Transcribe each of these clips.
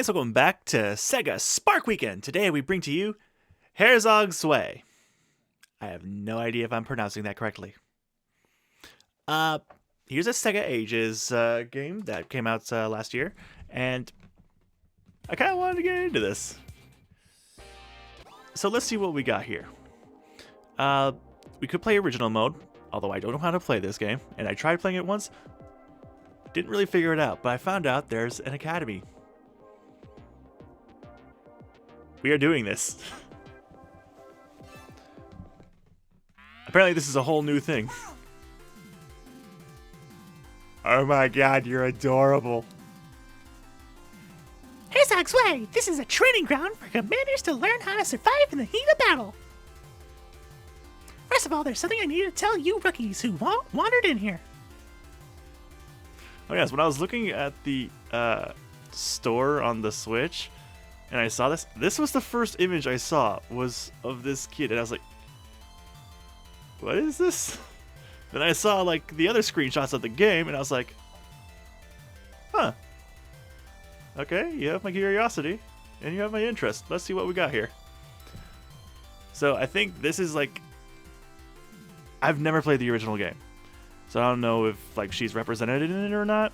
Guys, welcome back to Sega Spark Weekend. Today we bring to you Herzog Zwei. I have no idea if I'm pronouncing that correctly. Here's a Sega Ages game that came out last year, and I kind of wanted to get into this. So let's see what we got here. We could play original mode, although I don't know how to play this game, and I tried playing it once. Didn't really figure it out, but I found out there's an academy. We are doing this. Apparently this is a whole new thing. Oh my god, you're adorable. Herzog Zwei, this is a training ground for commanders to learn how to survive in the heat of battle. First of all, there's something I need to tell you rookies who wandered in here. Oh yes, when I was looking at the store on the Switch, and I saw this was the first image I saw, was of this kid, and I was like, what is this? Then I saw like the other screenshots of the game, and I was like, huh. Okay, you have my curiosity, and you have my interest. Let's see what we got here. So I think this is like, I've never played the original game, so I don't know if like she's represented in it or not.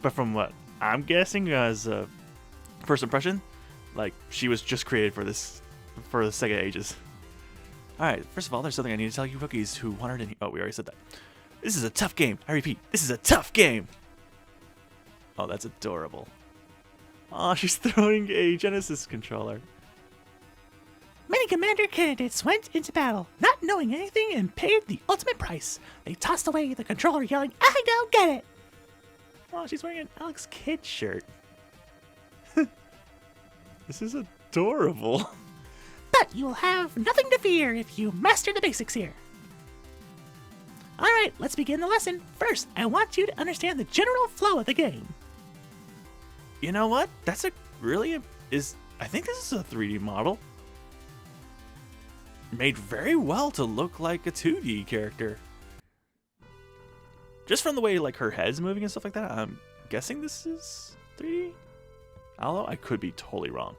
But from what I'm guessing as a first impression, like she was just created for this, for the Sega Ages. Alright, first of all, there's something I need to tell you rookies who wandered in here. Oh, we already said that. This is a tough game. I repeat, this is a tough game. Oh, that's adorable. Oh, she's throwing a Genesis controller. Many commander candidates went into battle, not knowing anything, and paid the ultimate price. They tossed away the controller, yelling, "I don't get it!" Oh, she's wearing an Alex Kidd shirt. This is adorable. But you will have nothing to fear if you master the basics here. Alright, let's begin the lesson. First, I want you to understand the general flow of the game. You know what? That's a really I think this is a 3D model. Made very well to look like a 2D character. Just from the way like her head's moving and stuff like that, I'm guessing this is 3D? Although I could be totally wrong.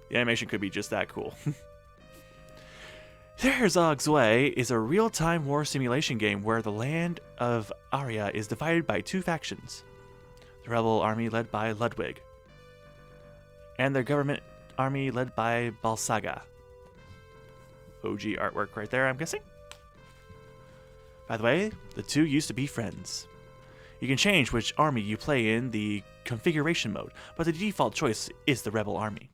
The animation could be just that cool. Herzog Zwei is a real-time war simulation game where the land of Aria is divided by two factions. The rebel army led by Ludwig, and their government army led by Balsaga. OG artwork right there, I'm guessing. By the way, the two used to be friends. You can change which army you play in the configuration mode, but the default choice is the rebel army.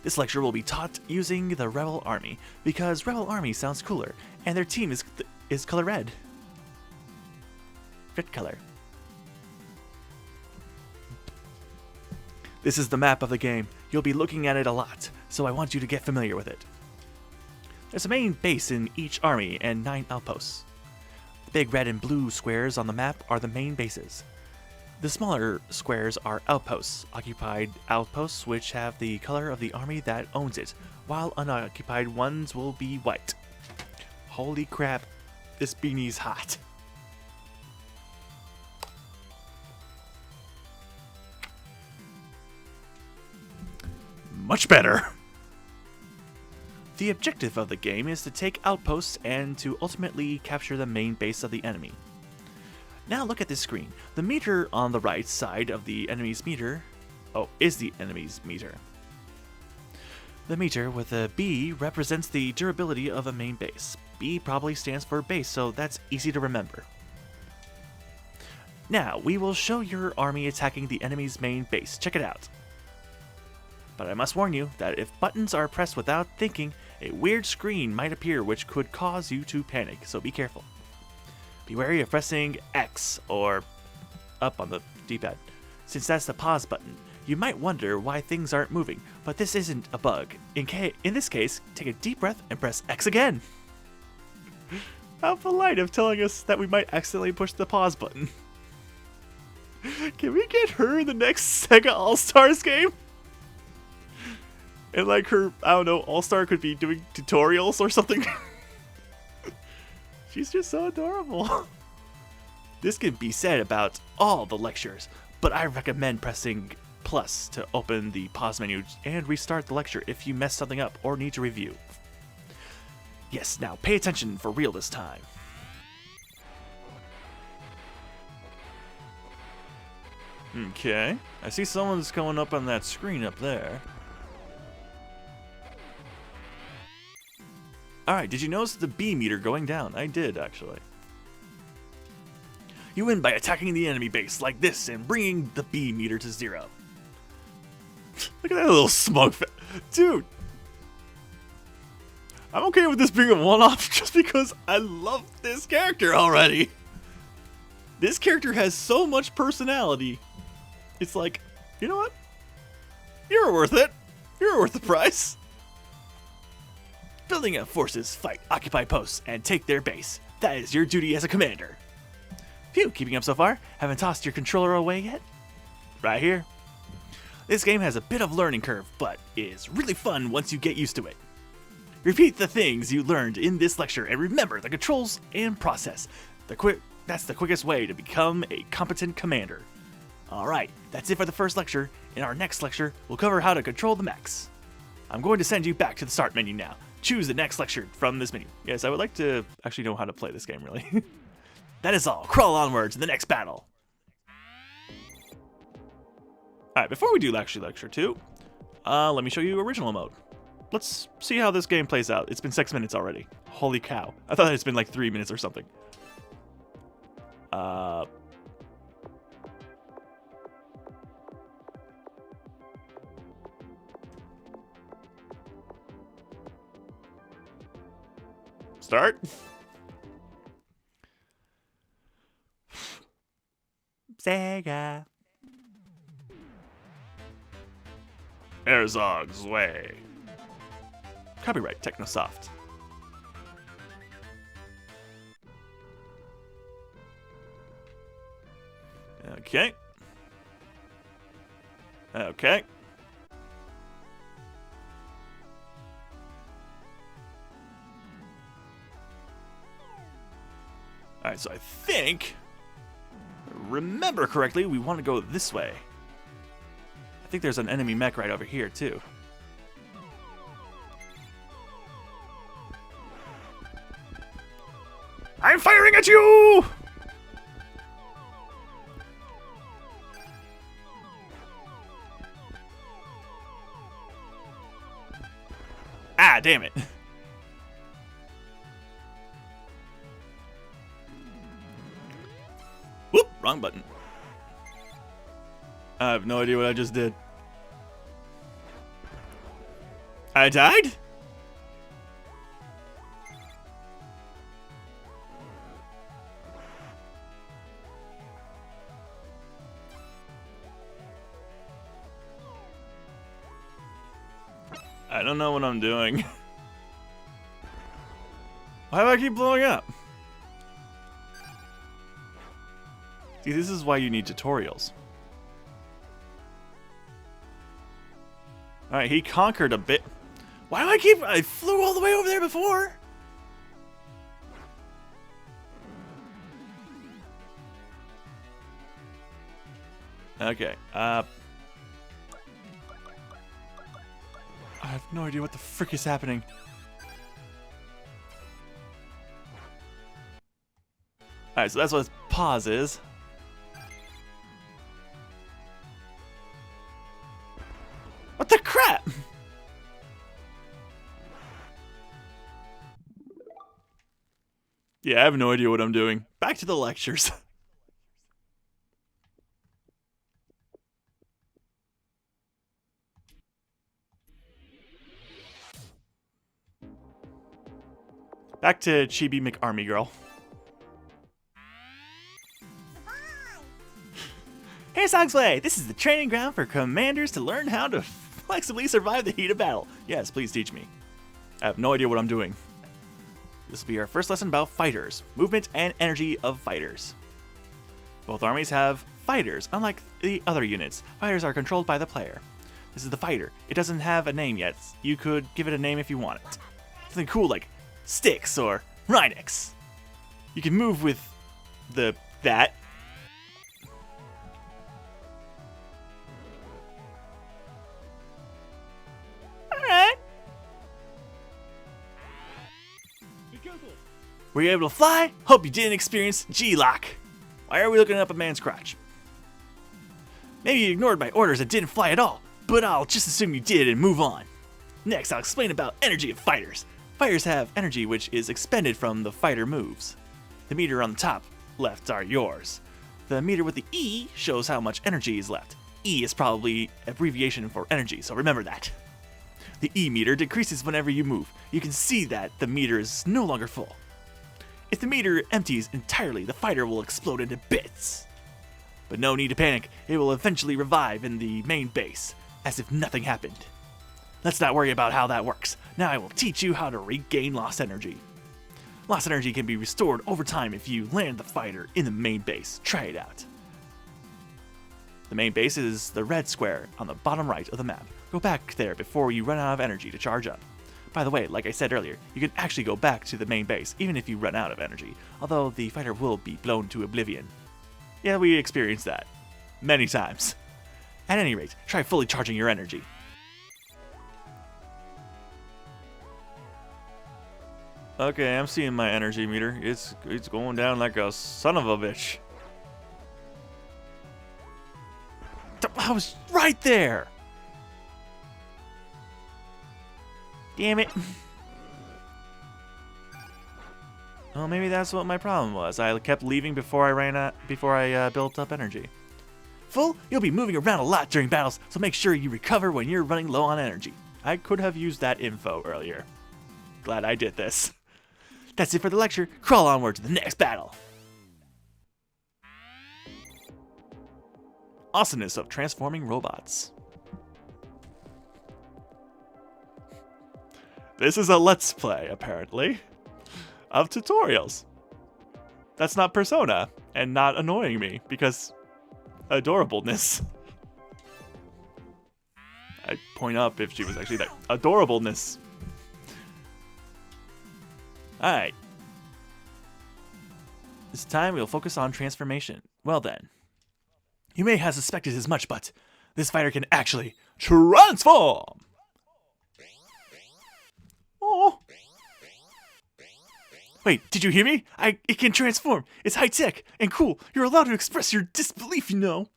This lecture will be taught using the rebel army because rebel army sounds cooler, and their team is color red. Red color. This is the map of the game. You'll be looking at it a lot, so I want you to get familiar with it. There's a main base in each army and 9 outposts. The big red and blue squares on the map are the main bases. The smaller squares are outposts, occupied outposts which have the color of the army that owns it, while unoccupied ones will be white. Holy crap, this beanie's hot. Much better. The objective of the game is to take outposts and to ultimately capture the main base of the enemy. Now look at this screen. The meter on the right side of the enemy's meter, is the enemy's meter. The meter with a B represents the durability of a main base. B probably stands for base, so that's easy to remember. Now, we will show your army attacking the enemy's main base. Check it out. But I must warn you that if buttons are pressed without thinking, a weird screen might appear which could cause you to panic, so be careful. Be wary of pressing X or up on the D-pad, since that's the pause button. You might wonder why things aren't moving, but this isn't a bug. In this case, take a deep breath and press X again. How polite of telling us that we might accidentally push the pause button. Can we get her in the next Sega All-Stars game? And like her, I don't know, All-Star could be doing tutorials or something. She's just so adorable. This can be said about all the lectures, but I recommend pressing plus to open the pause menu and restart the lecture if you mess something up or need to review. Yes, now pay attention for real this time. Okay, I see someone's going up on that screen up there. Alright, did you notice the B meter going down? I did, actually. You win by attacking the enemy base like this and bringing the B meter to 0. Look at that little smug dude! I'm okay with this being a one-off just because I love this character already. This character has so much personality. It's like, you know what? You're worth it. You're worth the price. Building up forces, fight, occupy posts, and take their base. That is your duty as a commander. Phew, keeping up so far? Haven't tossed your controller away yet? Right here. This game has a bit of learning curve, but is really fun once you get used to it. Repeat the things you learned in this lecture and remember the controls and process. That's the quickest way to become a competent commander. Alright, that's it for the first lecture. In our next lecture, we'll cover how to control the mechs. I'm going to send you back to the start menu now. Choose the next lecture from this menu. Yes, I would like to actually know how to play this game, really. That is all. Crawl onward to the next battle. Alright, before we do actually lecture 2, let me show you original mode. Let's see how this game plays out. It's been 6 minutes already. Holy cow. I thought it's been like 3 minutes or something. Start. Sega. Herzog Zwei. Copyright Technosoft. Okay. Okay. Alright, so I think, remember correctly, we want to go this way. I think there's an enemy mech right over here, too. I'm firing at you! Ah, damn it. Whoop, wrong button. I have no idea what I just did. I died? I don't know what I'm doing. Why do I keep blowing up? See, this is why you need tutorials. Alright, he conquered a bit. Why do I keep... I flew all the way over there before. Okay, I have no idea what the frick is happening. Alright, so that's what pause is. What the crap? Yeah, I have no idea what I'm doing. Back to the lectures. Back to Chibi McArmy Girl. Herzog Zwei! This is the training ground for commanders to learn how to flexibly survive the heat of battle. Yes, please teach me. I have no idea what I'm doing. This will be our first lesson about fighters, movement and energy of fighters. Both armies have fighters, unlike the other units. Fighters are controlled by the player. This is the fighter. It doesn't have a name yet. You could give it a name if you want it. Something cool like Styx or Rhinox. You can move with that. Were you able to fly? Hope you didn't experience G-lock. Why are we looking up a man's crotch? Maybe you ignored my orders and didn't fly at all, but I'll just assume you did and move on. Next, I'll explain about energy of fighters. Fighters have energy which is expended from the fighter moves. The meter on the top left are yours. The meter with the E shows how much energy is left. E is probably abbreviation for energy, so remember that. The E meter decreases whenever you move. You can see that the meter is no longer full. If the meter empties entirely, the fighter will explode into bits. But no need to panic, it will eventually revive in the main base, as if nothing happened. Let's not worry about how that works. Now I will teach you how to regain lost energy. Lost energy can be restored over time if you land the fighter in the main base. Try it out. The main base is the red square on the bottom right of the map. Go back there before you run out of energy to charge up. By the way, like I said earlier, you can actually go back to the main base even if you run out of energy, although the fighter will be blown to oblivion. Yeah, we experienced that. Many times. At any rate, try fully charging your energy. Okay, I'm seeing my energy meter. It's going down like a son of a bitch. I was right there! Damn it. Well, maybe that's what my problem was. I kept leaving before I built up energy. Full, you'll be moving around a lot during battles, so make sure you recover when you're running low on energy. I could have used that info earlier. Glad I did this. That's it for the lecture. Crawl onward to the next battle. Awesomeness of transforming robots. This is a let's play, apparently, of tutorials. That's not Persona, and not annoying me, because adorableness. I'd point up if she was actually there. Adorableness. Alright. This time we'll focus on transformation. Well then. You may have suspected as much, but this fighter can actually transform! Oh! Wait, did you hear me? It can transform. It's high-tech and cool. You're allowed to express your disbelief, you know.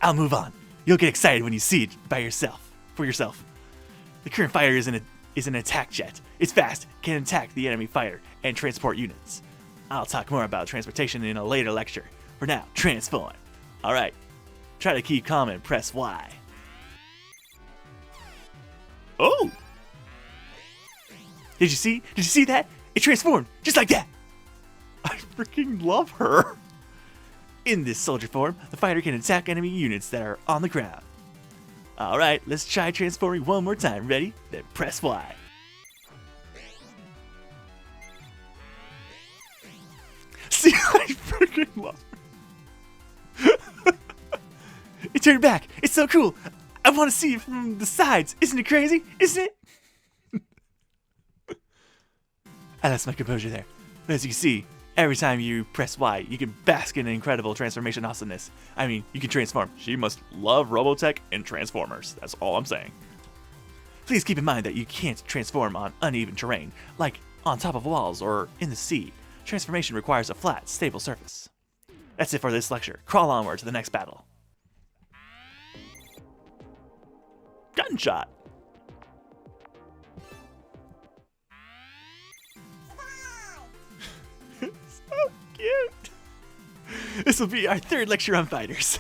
I'll move on. You'll get excited when you see it for yourself. The current fighter is an attack jet. It's fast, can attack the enemy fighter, and transport units. I'll talk more about transportation in a later lecture. For now, transform. Alright, try to keep calm and press Y. Oh! Did you see that? It transformed, just like that! I freaking love her! In this soldier form, the fighter can attack enemy units that are on the ground. Alright, let's try transforming one more time. Ready? Then press Y. See, I freaking love her. It turned back. It's so cool. I want to see it from the sides. Isn't it crazy? Isn't it? I lost my composure there. But as you can see, every time you press Y, you can bask in incredible transformation awesomeness. I mean, you can transform. She must love Robotech and Transformers. That's all I'm saying. Please keep in mind that you can't transform on uneven terrain, like on top of walls or in the sea. Transformation requires a flat, stable surface. That's it for this lecture. Crawl onward to the next battle. Gunshot! So cute! This will be our third lecture on fighters.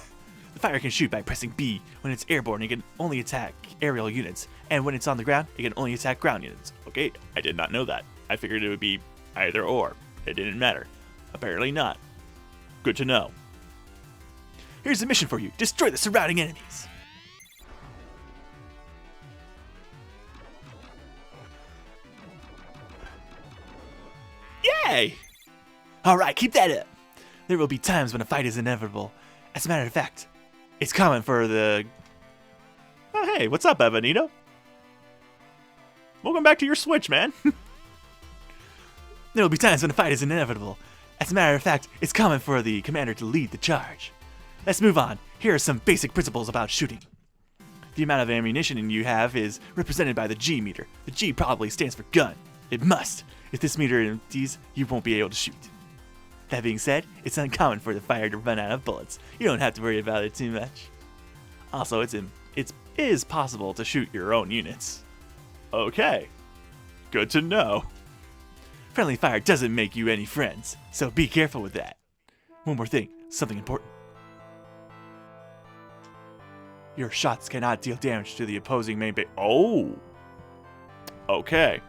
The fighter can shoot by pressing B. When it's airborne, it can only attack aerial units. And when it's on the ground, it can only attack ground units. Okay, I did not know that. I figured it would be either or. It didn't matter. Apparently not. Good to know. Here's a mission for you. Destroy the surrounding enemies. Yay! Alright, keep that up. There will be times when a fight is inevitable. As a matter of fact, it's common for the... Oh, hey, what's up, Evanito? Welcome back to your Switch, man. There will be times when a fight is inevitable. As a matter of fact, it's common for the commander to lead the charge. Let's move on. Here are some basic principles about shooting. The amount of ammunition you have is represented by the G meter. The G probably stands for gun. It must. If this meter empties, you won't be able to shoot. That being said, it's uncommon for the fire to run out of bullets. You don't have to worry about it too much. Also, it is possible to shoot your own units. Okay. Good to know. Friendly fire doesn't make you any friends, so be careful with that. One more thing, something important. Your shots cannot deal damage to the opposing main base. Oh! Okay.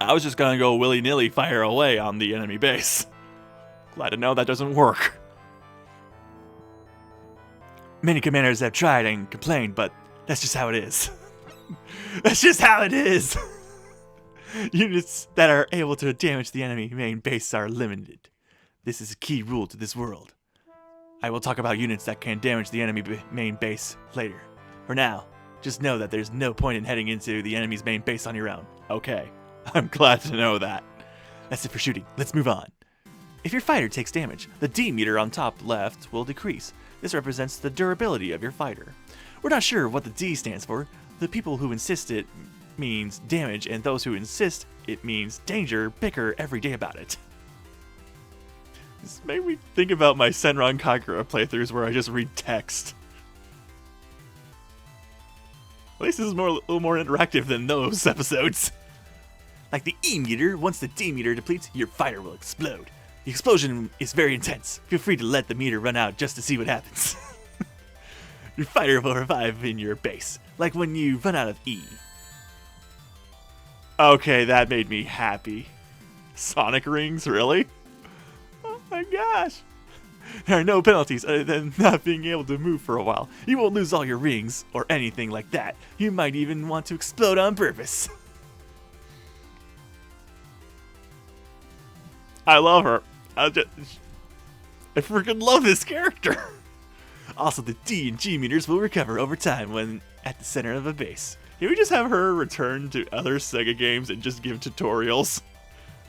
I was just gonna go willy-nilly fire away on the enemy base. Glad to know that doesn't work. Many commanders have tried and complained, but that's just how it is. That's just how it is! Units that are able to damage the enemy main base are limited. This is a key rule to this world. I will talk about units that can damage the enemy main base later. For now, just know that there's no point in heading into the enemy's main base on your own. Okay, I'm glad to know that. That's it for shooting. Let's move on. If your fighter takes damage, the D meter on top left will decrease. This represents the durability of your fighter. We're not sure what the D stands for. The people who insist it means damage, and those who insist it means danger bicker every day about it. This made me think about my Senran Kagura playthroughs where I just read text. At least this is a little more interactive than those episodes. Like the E meter, once the D meter depletes, your fighter will explode. The explosion is very intense. Feel free to let the meter run out just to see what happens. Your fighter will revive in your base, like when you run out of E. Okay, that made me happy. Sonic rings, really? Oh my gosh. There are no penalties other than not being able to move for a while. You won't lose all your rings or anything like that. You might even want to explode on purpose. I love her. I freaking love this character. Also, the D and G meters will recover over time when at the center of a base. Can we just have her return to other Sega games and just give tutorials?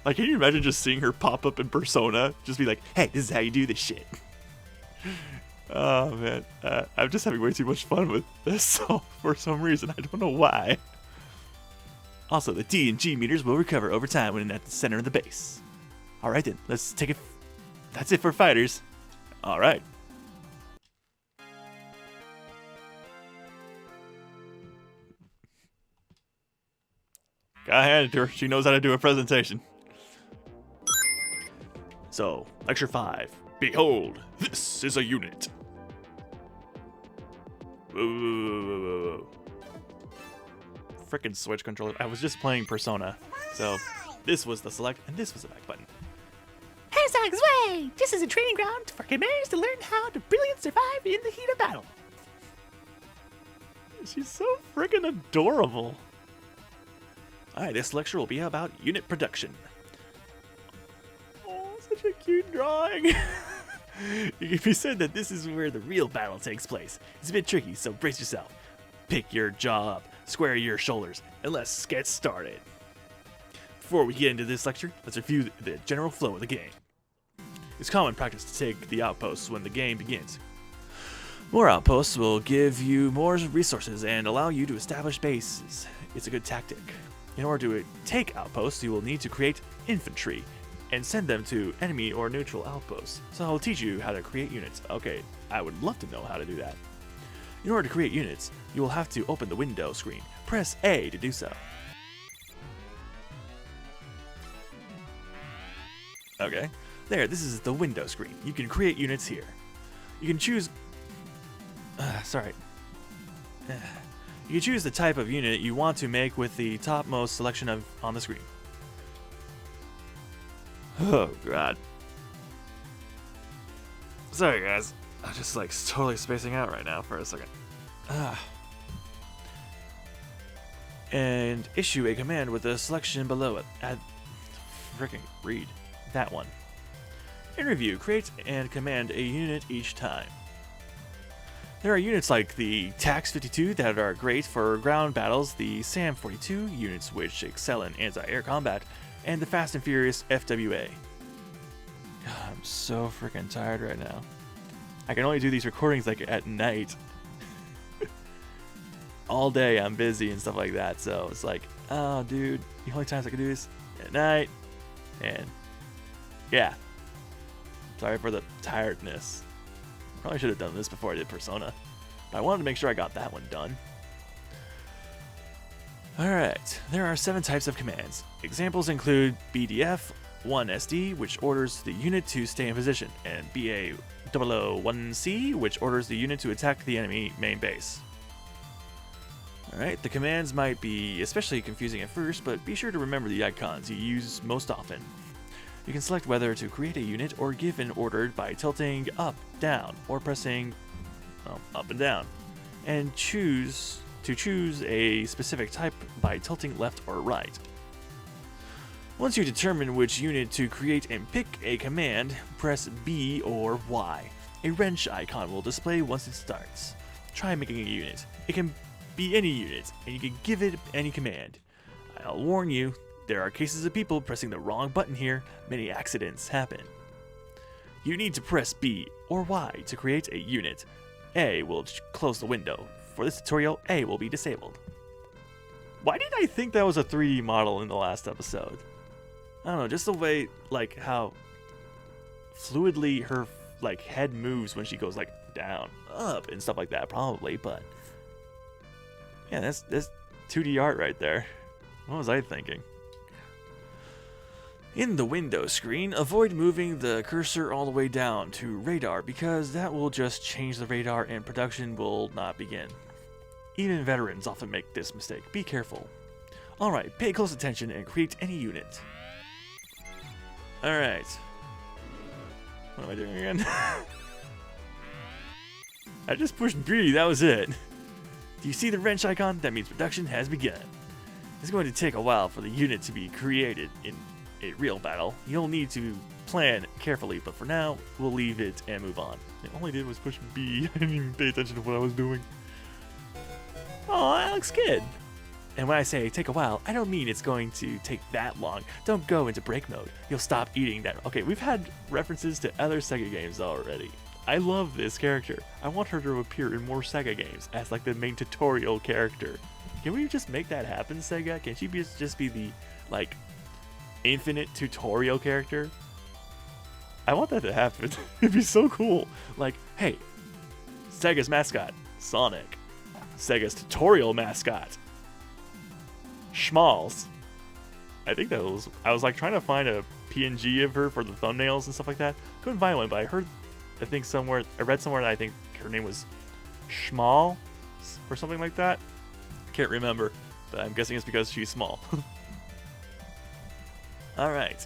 Like, can you imagine just seeing her pop up in Persona? Just be like, hey, this is how you do this shit. Oh, man. I'm just having way too much fun with this for some reason. I don't know why. Also, the D and G meters will recover over time when at the center of the base. Alright then, let's take it. That's it for fighters. Alright. Gotta hand it to her. She knows how to do a presentation. So, Lecture 5. Behold, this is a unit. Whoa. Frickin' Switch controller. I was just playing Persona. So, this was the select, and this was the back button. Herzog Zwei! This is a training ground for commanders to learn how to brilliantly survive in the heat of battle. She's so frickin' adorable. Alright, this lecture will be about unit production. Oh, such a cute drawing. It can be said that this is where the real battle takes place. It's a bit tricky, so brace yourself. Pick your jaw up, square your shoulders, and let's get started. Before we get into this lecture, let's review the general flow of the game. It's common practice to take the outposts when the game begins. More outposts will give you more resources and allow you to establish bases. It's a good tactic. In order to take outposts, you will need to create infantry and send them to enemy or neutral outposts. So I'll teach you how to create units. Okay, I would love to know how to do that. In order to create units, you will have to open the window screen. Press A to do so. Okay, there, this is the window screen. You can create units here. You can choose... You can choose the type of unit you want to make with the topmost selection on the screen. Oh, God. Sorry, guys. I'm just, like, totally spacing out right now for a second. And issue a command with the selection below it. Frickin' read that one. In review, create and command a unit each time. There are units like the TAX-52 that are great for ground battles, the SAM-42 units which excel in anti-air combat, and the Fast and Furious FWA. God, I'm so freaking tired right now. I can only do these recordings like at night. All day I'm busy and stuff like that, so it's like, oh, dude, the only times I can do this at night. And yeah, sorry for the tiredness. Probably should have done this before I did Persona. But I wanted to make sure I got that one done. Alright, there are 7 types of commands. Examples include BDF 1SD, which orders the unit to stay in position, and BA001C, which orders the unit to attack the enemy main base. Alright, the commands might be especially confusing at first, but be sure to remember the icons you use most often. You can select whether to create a unit or give an order by tilting up, down, or pressing up and down, and choose a specific type by tilting left or right. Once you determine which unit to create and pick a command, press B or Y. A wrench icon will display once it starts. Try making a unit. It can be any unit, and you can give it any command. I'll warn you, there are cases of people pressing the wrong button here. Many accidents happen. You need to press B or Y to create a unit. A will close the window. For this tutorial, A will be disabled. Why did I think that was a 3D model in the last episode? I don't know, just the way, like, how fluidly her, like, head moves when she goes, like, down, up, and stuff like that, probably, but yeah, that's 2D art right there. What was I thinking? In the window screen, avoid moving the cursor all the way down to radar because that will just change the radar and production will not begin. Even veterans often make this mistake. Be careful. Alright, pay close attention and create any unit. Alright. What am I doing again? I just pushed B, that was it. Do you see the wrench icon? That means production has begun. It's going to take a while for the unit to be created in a real battle. You'll need to plan carefully, but for now, we'll leave it and move on. All I did was push B. I didn't even pay attention to what I was doing. Oh, that looks good. And when I say take a while, I don't mean it's going to take that long. Don't go into break mode. You'll stop eating that. Okay, we've had references to other Sega games already. I love this character. I want her to appear in more Sega games as like the main tutorial character. Can we just make that happen, Sega? Can she just be the, like, infinite tutorial character? I want that to happen. It'd be so cool. Like, hey, Sega's mascot, Sonic. Sega's tutorial mascot, Schmalls. I think that was, I was like trying to find a PNG of her for the thumbnails and stuff like that. Couldn't find one, but I heard, I think somewhere, I read somewhere that I think her name was Schmal or something like that. Can't remember, but I'm guessing it's because she's small. Alright.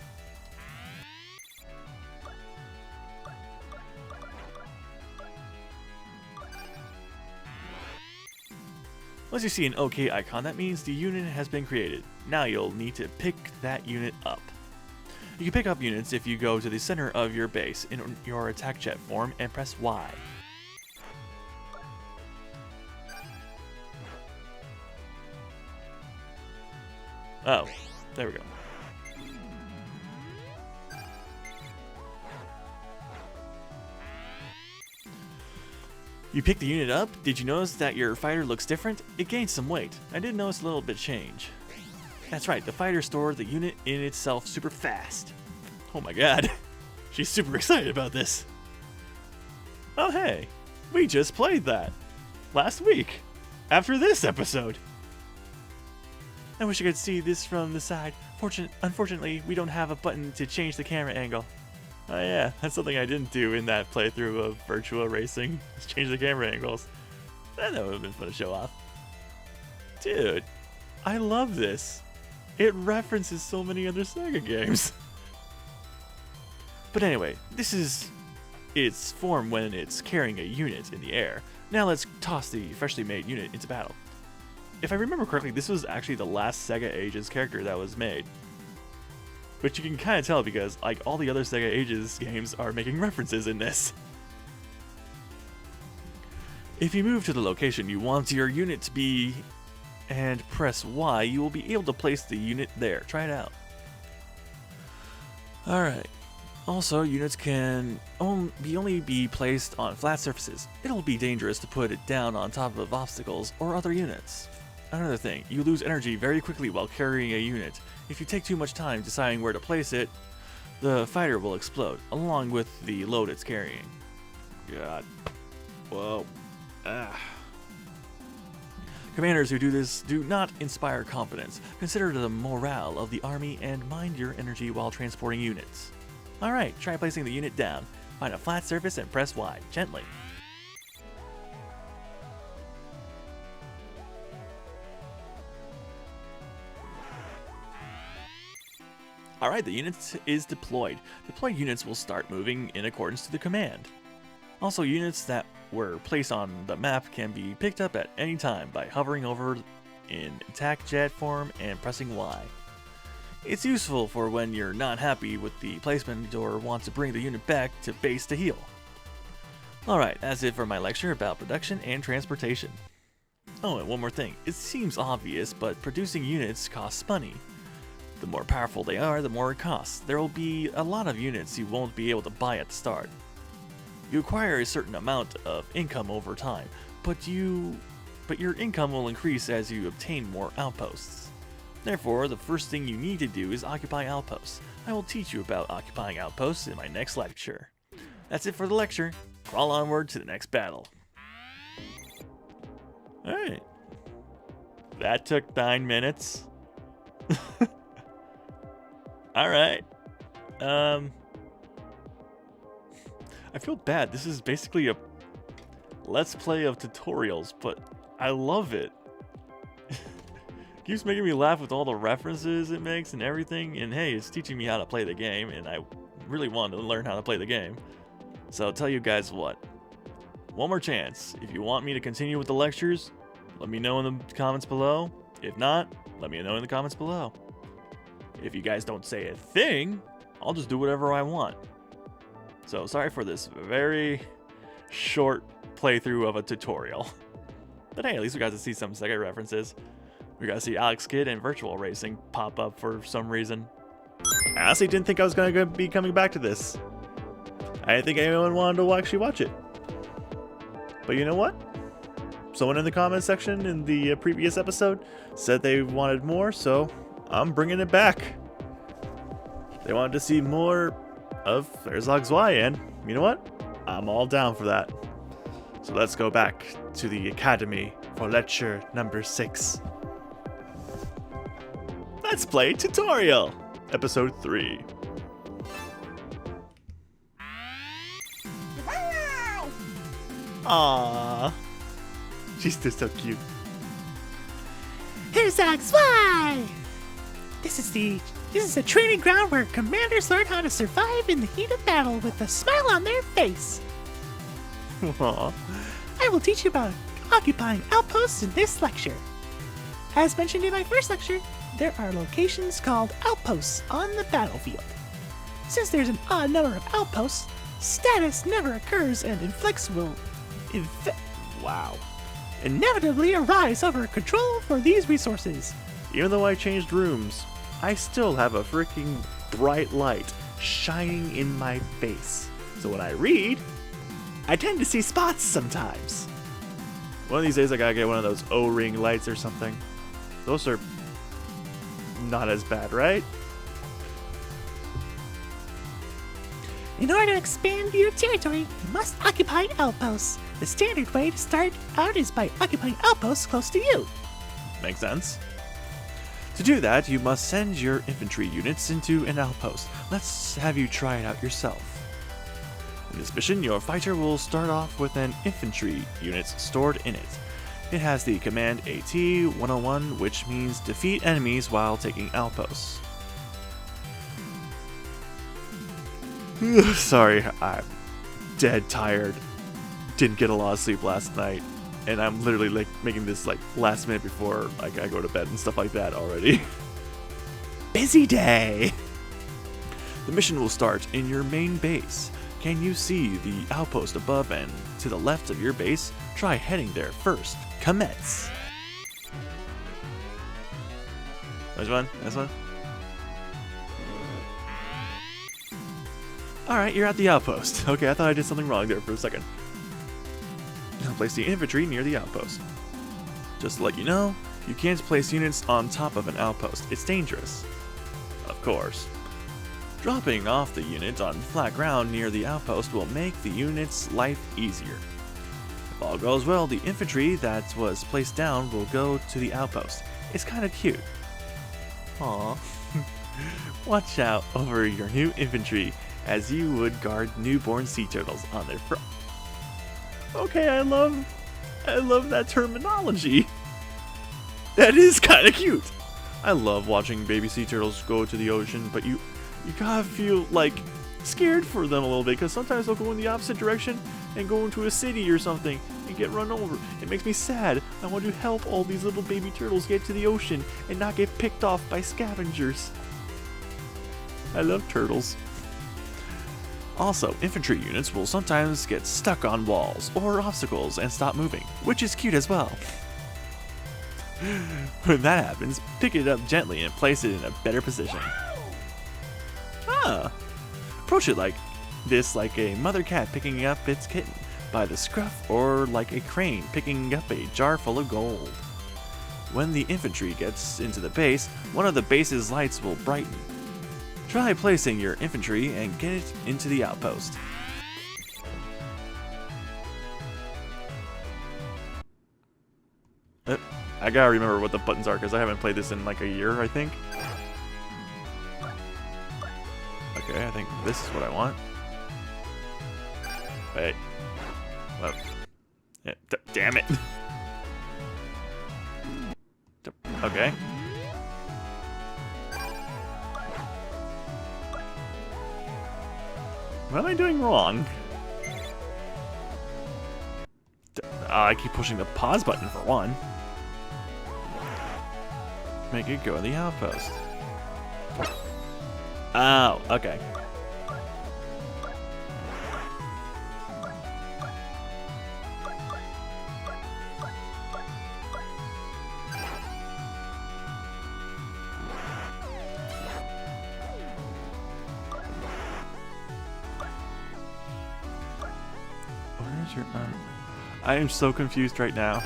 Once you see an OK icon, that means the unit has been created. Now you'll need to pick that unit up. You can pick up units if you go to the center of your base in your attack jet form and press Y. Oh, there we go. You pick the unit up. Did you notice that your fighter looks different? It gained some weight. I did notice a little bit change. That's right, the fighter stored the unit in itself super fast. Oh my god, she's super excited about this. Oh hey, we just played that last week, after this episode. I wish I could see this from the side. Unfortunately, we don't have a button to change the camera angle. Oh yeah, that's something I didn't do in that playthrough of Virtua Racing. Just change the camera angles. That would have been fun to show off. Dude, I love this. It references so many other Sega games. But anyway, this is its form when it's carrying a unit in the air. Now let's toss the freshly made unit into battle. If I remember correctly, this was actually the last Sega Ages character that was made. Which you can kind of tell because, like, all the other Sega Ages games are making references in this. If you move to the location you want your unit to be and press Y, you will be able to place the unit there. Try it out. Alright. Also, units can only be placed on flat surfaces. It'll be dangerous to put it down on top of obstacles or other units. Another thing, you lose energy very quickly while carrying a unit. If you take too much time deciding where to place it, the fighter will explode, along with the load it's carrying. God. Whoa. Ah. Commanders who do this do not inspire confidence. Consider the morale of the army and mind your energy while transporting units. Alright, try placing the unit down. Find a flat surface and press Y, gently. Alright, the unit is deployed. Deployed units will start moving in accordance to the command. Also, units that were placed on the map can be picked up at any time by hovering over in attack jet form and pressing Y. It's useful for when you're not happy with the placement or want to bring the unit back to base to heal. Alright, that's it for my lecture about production and transportation. Oh, and one more thing. It seems obvious, but producing units costs money. The more powerful they are, the more it costs. There will be a lot of units you won't be able to buy at the start. You acquire a certain amount of income over time, but your income will increase as you obtain more outposts. Therefore, the first thing you need to do is occupy outposts. I will teach you about occupying outposts in my next lecture. That's it for the lecture. Crawl onward to the next battle. Alright. That took 9 minutes. Alright. I feel bad. This is basically a let's play of tutorials, but I love it. Keeps making me laugh with all the references it makes and everything, and hey, it's teaching me how to play the game, and I really want to learn how to play the game. So I'll tell you guys what. One more chance. If you want me to continue with the lectures, let me know in the comments below. If not, let me know in the comments below. If you guys don't say a thing, I'll just do whatever I want. So sorry for this very short playthrough of a tutorial. But hey, at least we got to see some Sega references. We got to see Alex Kidd and Virtual Racing pop up for some reason. I honestly didn't think I was going to be coming back to this. I didn't think anyone wanted to actually watch it. But you know what? Someone in the comments section in the previous episode said they wanted more, so I'm bringing it back. They wanted to see more of Herzog Zwei, and you know what? I'm all down for that. So let's go back to the academy for lecture number 6. Let's play tutorial, episode 3. Aww, she's just so cute. Herzog Zwei! This is a training ground where commanders learn how to survive in the heat of battle with a smile on their face. Aww. I will teach you about occupying outposts in this lecture. As mentioned in my first lecture, there are locations called outposts on the battlefield. Since there's an odd number of outposts, status never occurs and inflicts will inevitably arise over control for these resources. Even though I changed rooms, I still have a freaking bright light shining in my face. So when I read, I tend to see spots sometimes. One of these days I gotta get one of those O-ring lights or something. Those are not as bad, right? In order to expand your territory, you must occupy outposts. The standard way to start out is by occupying outposts close to you. Makes sense. To do that, you must send your infantry units into an outpost. Let's have you try it out yourself. In this mission, your fighter will start off with an infantry unit stored in it. It has the command AT-101, which means defeat enemies while taking outposts. Sorry, I'm dead tired. Didn't get a lot of sleep last night, and I'm literally like making this like last minute before I go to bed and stuff like that already. Busy day! The mission will start in your main base. Can you see the outpost above and to the left of your base? Try heading there first. Commence! Nice one, nice one. Alright, you're at the outpost. Okay, I thought I did something wrong there for a second. Now place the infantry near the outpost. Just to let you know, You can't place units on top of an outpost. It's dangerous. Of course. Dropping off the unit on flat ground near the outpost will make the unit's life easier. If all goes well, the infantry that was placed down will go to the outpost. It's kind of cute. Aww. Watch out over your new infantry as you would guard newborn sea turtles on their front. Okay, I love that terminology. That is kind of cute. I love watching baby sea turtles go to the ocean, but you gotta feel like scared for them a little bit, because sometimes they'll go in the opposite direction and go into a city or something and get run over. It makes me sad. I want to help all these little baby turtles get to the ocean and not get picked off by scavengers. I love turtles. Also, infantry units will sometimes get stuck on walls or obstacles and stop moving, which is cute as well. When that happens, pick it up gently and place it in a better position. Ah! Approach it like this, like a mother cat picking up its kitten by the scruff, or like a crane picking up a jar full of gold. When the infantry gets into the base, one of the base's lights will brighten. Try placing your infantry and get it into the outpost. I gotta remember what the buttons are because I haven't played this in like a year, I think. Okay, I think this is what I want. Wait. Oh. Yeah, damn it. Okay. What am I doing wrong? I keep pushing the pause button for one. Make it go to the outpost. Oh, okay. Where's your arm? I am so confused right now.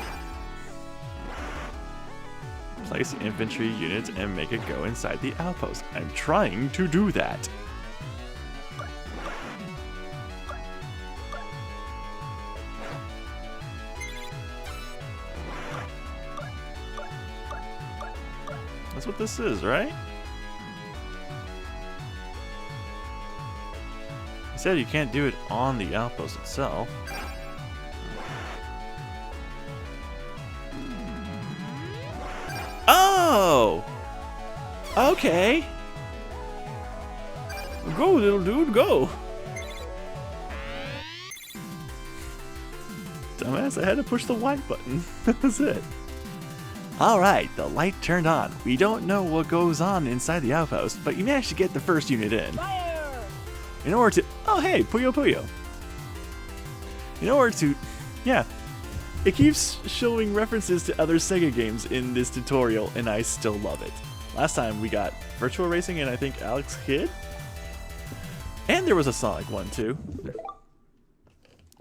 Place infantry units and make it go inside the outpost. I'm trying to do that. That's what this is, right? He said you can't do it on the outpost itself. Oh! Okay. Go, little dude, go. Dumbass, I had to push the white button. That was it. Alright, the light turned on. We don't know what goes on inside the outpost, but you managed to get the first unit in. Fire! In order to... Oh, hey, Puyo Puyo. In order to... Yeah. It keeps showing references to other Sega games in this tutorial, and I still love it. Last time we got Virtual Racing and I think Alex Kidd? And there was a Sonic one too.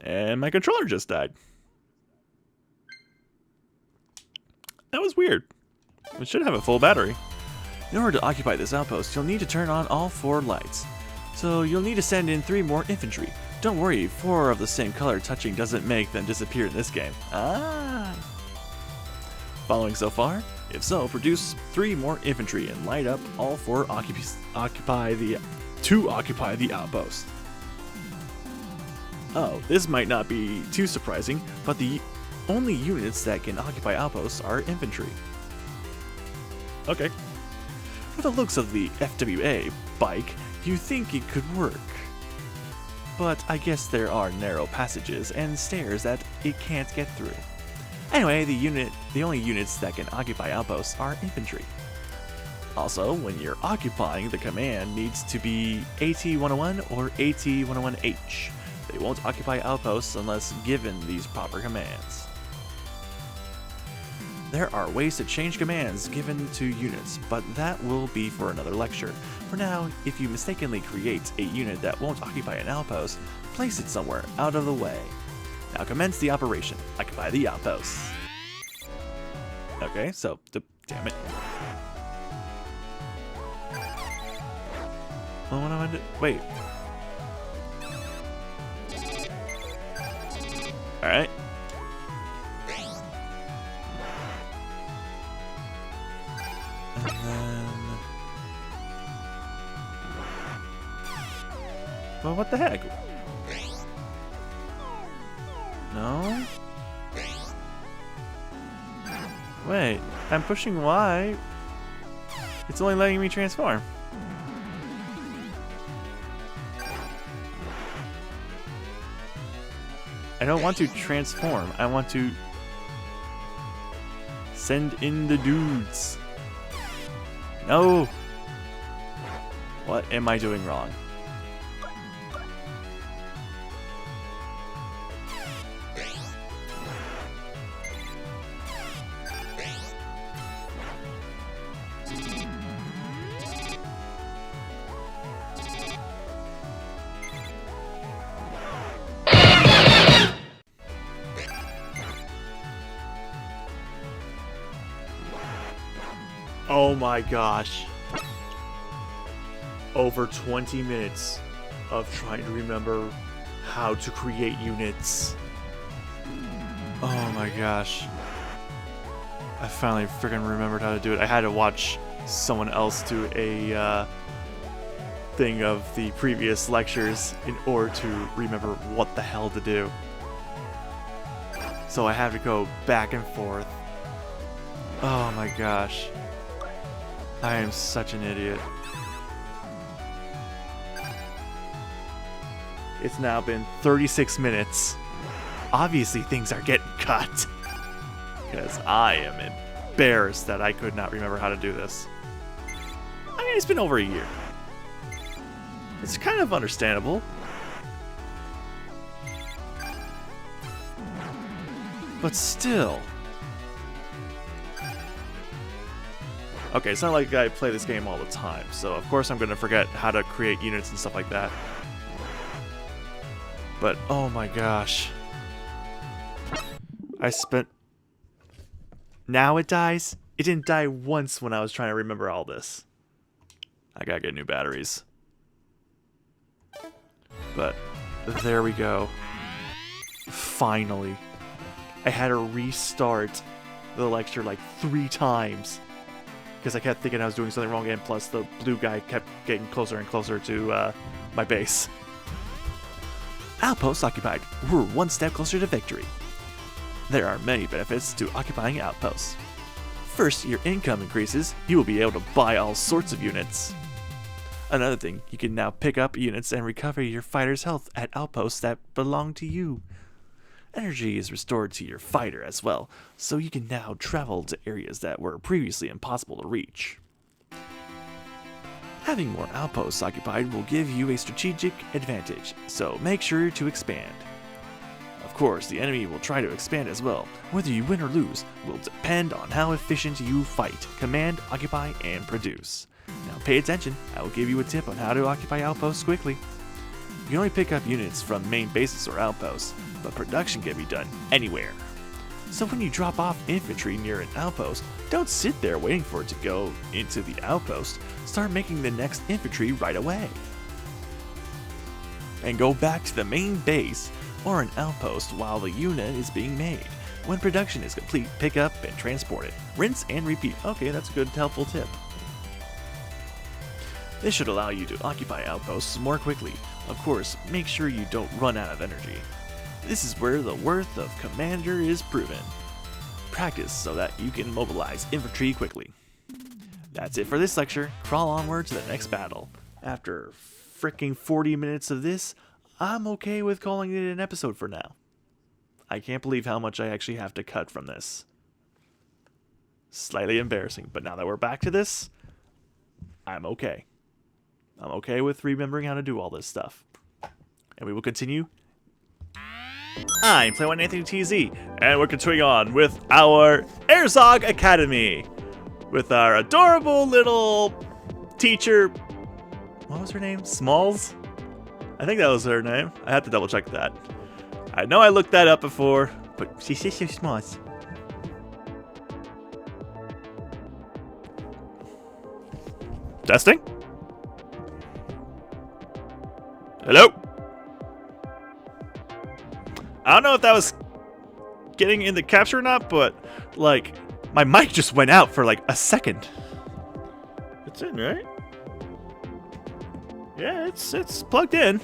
And my controller just died. That was weird. It should have a full battery. In order to occupy this outpost, you'll need to turn on all 4 lights. So you'll need to send in 3 more infantry. Don't worry, 4 of the same color touching doesn't make them disappear in this game. Ah! Following so far? If so, produce 3 more infantry and light up all 4 occupy the outpost. Oh, this might not be too surprising, but the only units that can occupy outposts are infantry. Okay. For the looks of the FWA bike, you think it could work. But I guess there are narrow passages and stairs that it can't get through. Anyway, the only units that can occupy outposts are infantry. Also, when you're occupying, the command needs to be AT-101 or AT-101H. They won't occupy outposts unless given these proper commands. There are ways to change commands given to units, but that will be for another lecture. For now, if you mistakenly create a unit that won't occupy an outpost, place it somewhere out of the way. Now commence the operation. Occupy the outposts. Okay, so, damn it. Oh, what am I doing? Wait. Alright. And then... Well, what the heck? No? Wait, I'm pushing Y. It's only letting me transform. I don't want to transform. I want to send in the dudes. No. What am I doing wrong? Oh my gosh. Over 20 minutes of trying to remember how to create units. Oh my gosh. I finally freaking remembered how to do it. I had to watch someone else do a thing of the previous lectures in order to remember what the hell to do. So I have to go back and forth. Oh my gosh. I am such an idiot. It's now been 36 minutes. Obviously things are getting cut. Because I am embarrassed that I could not remember how to do this. I mean, it's been over a year. It's kind of understandable. But still. Okay, it's not like I play this game all the time, so of course I'm going to forget how to create units and stuff like that. But, oh my gosh. I spent... Now it dies? It didn't die once when I was trying to remember all this. I gotta get new batteries. But, there we go. Finally. I had to restart the lecture like 3 times. Because I kept thinking I was doing something wrong, and plus the blue guy kept getting closer and closer to my base. Outposts occupied. We're one step closer to victory. There are many benefits to occupying outposts. First, your income increases. You will be able to buy all sorts of units. Another thing, you can now pick up units and recover your fighter's health at outposts that belong to you. Energy is restored to your fighter as well, so you can now travel to areas that were previously impossible to reach. Having more outposts occupied will give you a strategic advantage, so make sure to expand. Of course, the enemy will try to expand as well. Whether you win or lose will depend on how efficient you fight, command, occupy, and produce. Now pay attention, I will give you a tip on how to occupy outposts quickly. You can only pick up units from main bases or outposts, but production can be done anywhere. So when you drop off infantry near an outpost, don't sit there waiting for it to go into the outpost. Start making the next infantry right away. And go back to the main base or an outpost while the unit is being made. When production is complete, pick up and transport it. Rinse and repeat. Okay, that's a good, helpful tip. This should allow you to occupy outposts more quickly. Of course, make sure you don't run out of energy. This is where the worth of commander is proven. Practice so that you can mobilize infantry quickly. That's it for this lecture. Crawl onward to the next battle. After freaking 40 minutes of this, I'm okay with calling it an episode for now. I can't believe how much I actually have to cut from this. Slightly embarrassing, but now that we're back to this, I'm okay. I'm okay with remembering how to do all this stuff. And we will continue. I'm playing AnthonyTZ, and we're continuing on with our Herzog Academy. With our adorable little teacher. What was her name? Smalls? I think that was her name. I have to double check that. I know I looked that up before, but she's so small. Testing? Hello? I don't know if that was getting in the capture or not, but like my mic just went out for like a second. It's in, right? Yeah, it's plugged in.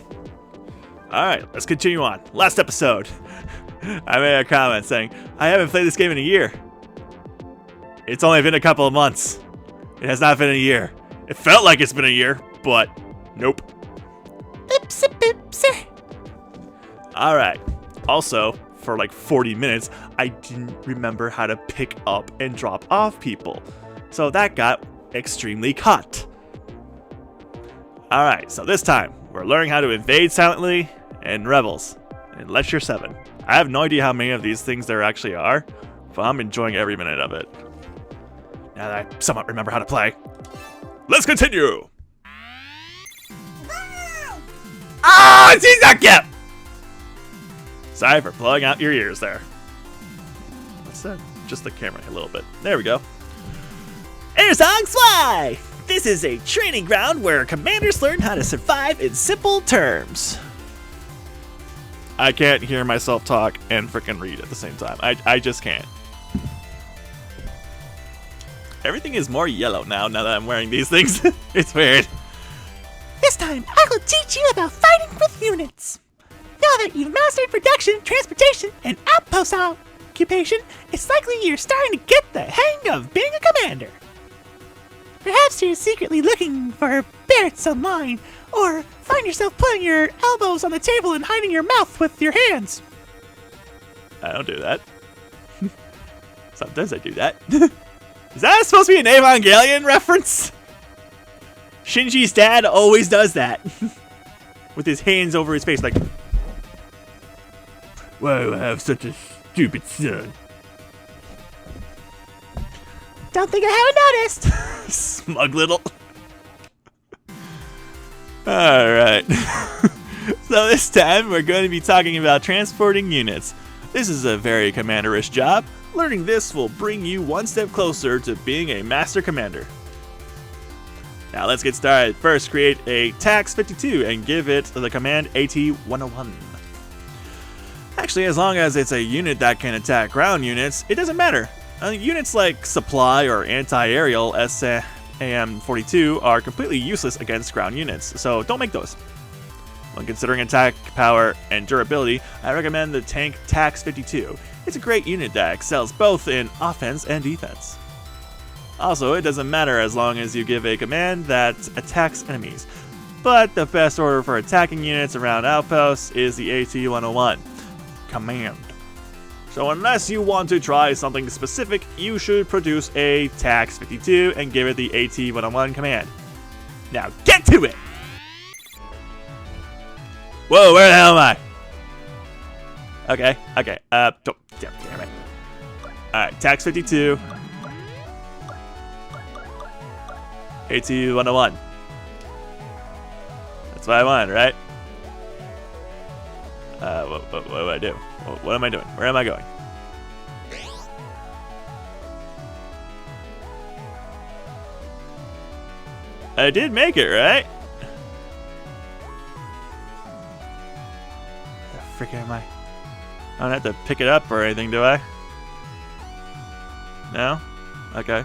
Alright, let's continue on. Last episode, I made a comment saying, I haven't played this game in a year. It's only been a couple of months. It has not been a year. It felt like it's been a year, but nope. Oopsie boopsie. Alright, also, for like 40 minutes, I didn't remember how to pick up and drop off people. So that got extremely cut. Alright, so this time, we're learning how to invade silently and rebels in Lecture 7. I have no idea how many of these things there actually are, but I'm enjoying every minute of it. Now that I somewhat remember how to play, let's continue! Ah, she's not kept! Sorry for blowing out your ears there. What's that? Just the camera a little bit. There we go. Herzog Zwei! This is a training ground where commanders learn how to survive in simple terms. I can't hear myself talk and frickin' read at the same time. I just can't. Everything is more yellow now that I'm wearing these things. It's weird. This time, I will teach you about fighting with units. Now that you've mastered production, transportation, and outpost occupation, it's likely you're starting to get the hang of being a commander. Perhaps you're secretly looking for bits online, or find yourself putting your elbows on the table and hiding your mouth with your hands. I don't do that. Sometimes I do that. Is that supposed to be an Evangelion reference? Shinji's dad always does that. With his hands over his face like, why do I have such a stupid son? Don't think I haven't noticed. Smug little. Alright. So this time we're going to be talking about transporting units. This is a very commanderish job. Learning this will bring you one step closer to being a master commander. Now let's get started. First, create a TAX-52 and give it the command AT-101. Actually, as long as it's a unit that can attack ground units, it doesn't matter. Units like supply or anti-aerial SAM-42 are completely useless against ground units, so don't make those. When considering attack power and durability, I recommend the tank TAX-52. It's a great unit that excels both in offense and defense. Also, it doesn't matter as long as you give a command that attacks enemies. But the best order for attacking units around outposts is the AT-101. Command. So unless you want to try something specific, you should produce a TAX-52 and give it the AT-101 command. Now get to it! Whoa, where the hell am I? Okay, damn it. Alright, TAX-52. AT-101. That's what I wanted, right? What do I do? What am I doing? Where am I going? I did make it, right? Where the frick am I? I don't have to pick it up or anything, do I? No? Okay.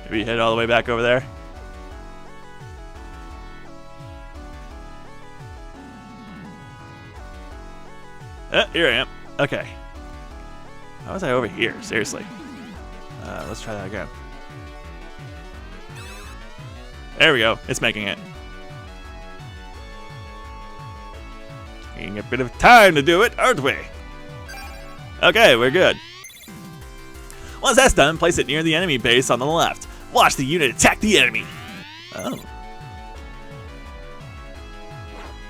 Maybe head all the way back over there. Here I am. Okay. How was I over here? Seriously. Let's try that again. There we go. It's making it. Taking a bit of time to do it, aren't we? Okay, we're good. Once that's done, place it near the enemy base on the left. Watch the unit attack the enemy. Oh.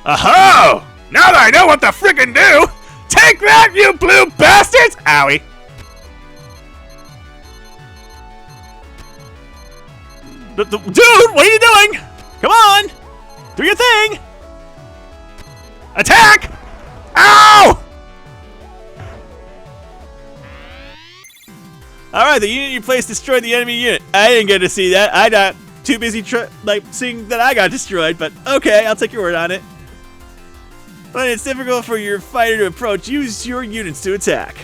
Aho! Now that I know what to frickin' do! Take that, you blue bastards! Owie! Dude, what are you doing? Come on! Do your thing! Attack! Ow! Alright, the unit you placed destroyed the enemy unit. I didn't get to see that. I got too busy seeing that I got destroyed, but okay, I'll take your word on it. When it's difficult for your fighter to approach, use your units to attack.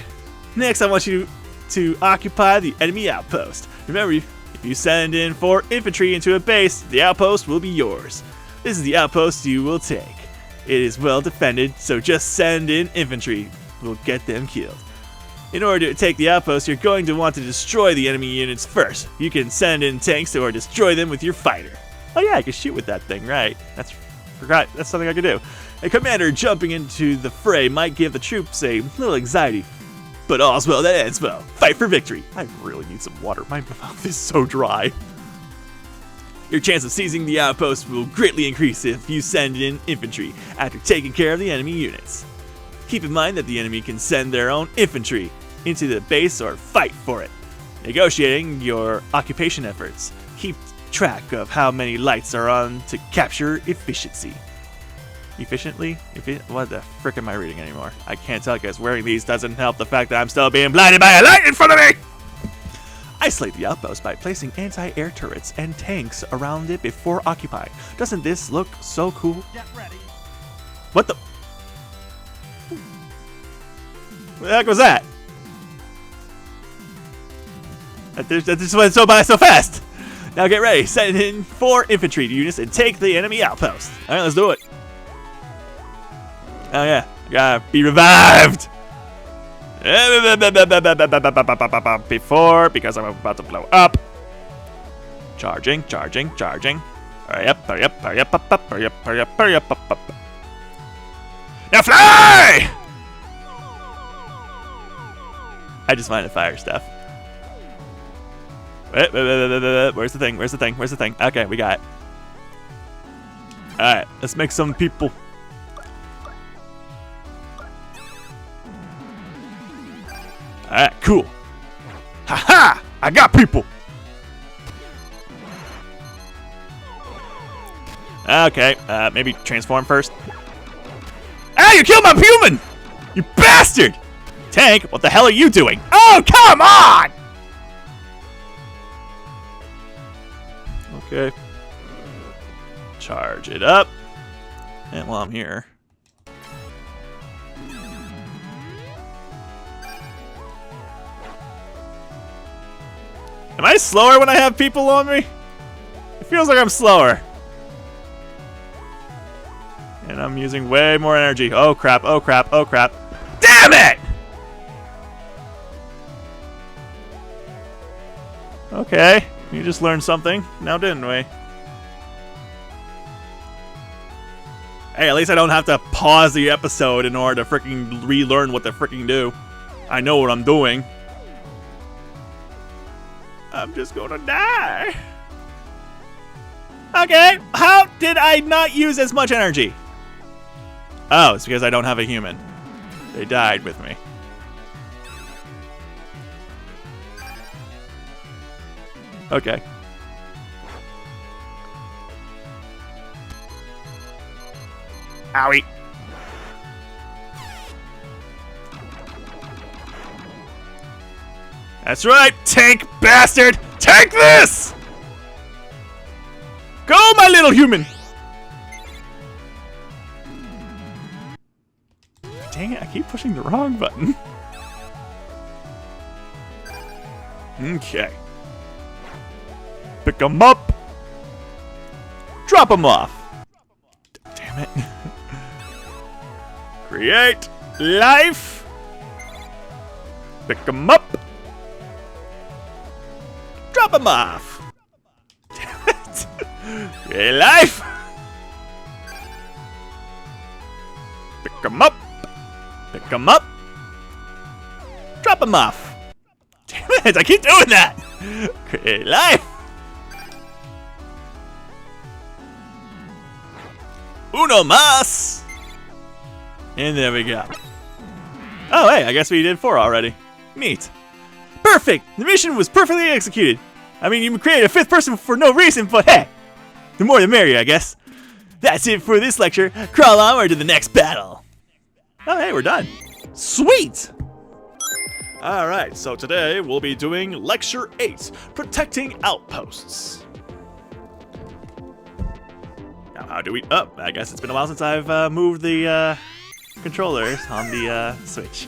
Next, I want you to occupy the enemy outpost. Remember, if you send in 4 infantry into a base, the outpost will be yours. This is the outpost you will take. It is well defended, so just send in infantry. We'll get them killed. In order to take the outpost, you're going to want to destroy the enemy units first. You can send in tanks or destroy them with your fighter. Oh yeah, I can shoot with that thing, right? Forgot, that's something I could do. A commander jumping into the fray might give the troops a little anxiety. But all's well that ends well. Fight for victory. I really need some water. My mouth is so dry. Your chance of seizing the outpost will greatly increase if you send in infantry after taking care of the enemy units. Keep in mind that the enemy can send their own infantry into the base or fight for it. Negotiating your occupation efforts. Keep track of how many lights are on to capture efficiency. Efficiently? What the frick am I reading anymore? I can't tell because wearing these doesn't help the fact that I'm still being blinded by a light in front of me! Isolate the outpost by placing anti-air turrets and tanks around it before occupying. Doesn't this look so cool? Get ready. What the? What the heck was that? That just went by so fast! Now get ready, send in 4 infantry units and take the enemy outpost. Alright, let's do it. Oh yeah, gotta be revived! Because I'm about to blow up. Charging. Hurry up. Now fly! I just find the fire stuff. Wait. Where's the thing? Okay, we got it. Alright, let's make some people. Alright, cool. Haha! I got people! Okay, maybe transform first. Ah, you killed my human! You bastard! Tank, what the hell are you doing? Oh, come on! Okay. Charge it up. And while I'm here. Am I slower when I have people on me? It feels like I'm slower. And I'm using way more energy. Oh crap. Damn it! Okay, you just learned something. Now didn't we? Hey, at least I don't have to pause the episode in order to freaking relearn what to freaking do. I know what I'm doing. I'm just gonna die. Okay, how did I not use as much energy? Oh, it's because I don't have a human. They died with me. Okay. Owie. That's right, tank bastard! Take this! Go, my little human! Dang it, I keep pushing the wrong button. Okay. Pick them up. Drop them off. Damn it. Create life. Pick them up. Drop them off. Damn it. Create life. Pick them up. Pick them up. Drop them off. Damn it, I keep doing that. Create life. Uno más. And there we go. Oh, hey, I guess we did 4 already. Neat. Perfect. The mission was perfectly executed. I mean, you created a 5th person for no reason, but hey, the more the merrier, I guess. That's it for this lecture. Crawl onward to the next battle. Oh, hey, we're done. Sweet. Alright, so today we'll be doing Lecture 8, Protecting Outposts. How do we... Oh, I guess it's been a while since I've moved the controllers on the Switch.